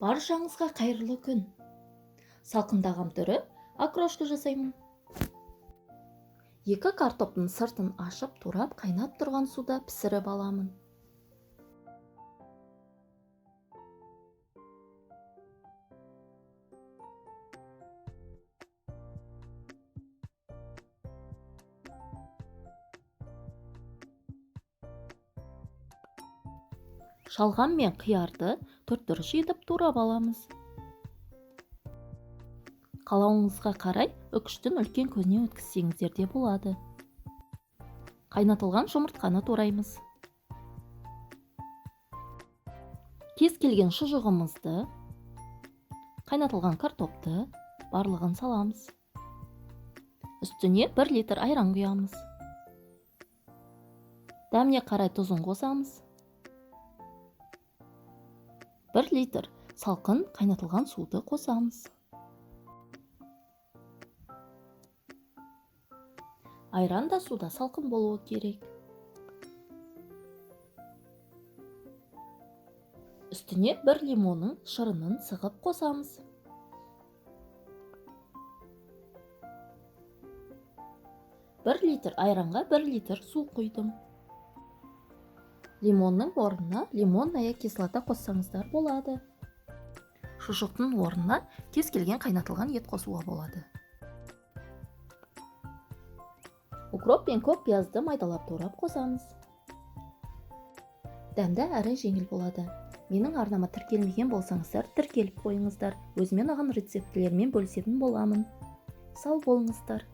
Баршаңызға қайырлы күн. Салқындаған түрі окрошка жасаймын. 2 картоптың сыртын ашып, турап, қайнап тұрған суда пісіріп аламын. Шалғам мен қиярды төрт-төрт етіп турап аламыз. Қалауыңызға қарай үкіштің үлкен көзіне өткізсеңіздер де болады. Қайнатылған жұмыртқаны тураймыз. Кез келген шұжығымызды, қайнатылған картопты барлығын саламыз. Үстіне 1 литр айран құямыз. Дәміне қарай тұзын қосамыз. 1 литр салқын қайнатылған суды қосамыз. Айран да суда салқын болуы керек. Үстіне 1 лимонның шырынын сығып қосамыз. Bir литр айранға 1 литр су құйдым. Лимонның орнына лимонная кислота қоссаңыздар болады. Шұжықтың орнына кез келген қайнатылған ет қосуға болады. Укроп пен көк пиязды майдалап турап қосамыз. Дәмді әрі жеңіл болады. Менің арнама тіркелмеген болсаңыздар, тіркеліп қойыңыздар. Өзімен аған рецептілермен бөлісетін боламын. Сау болыңыздар.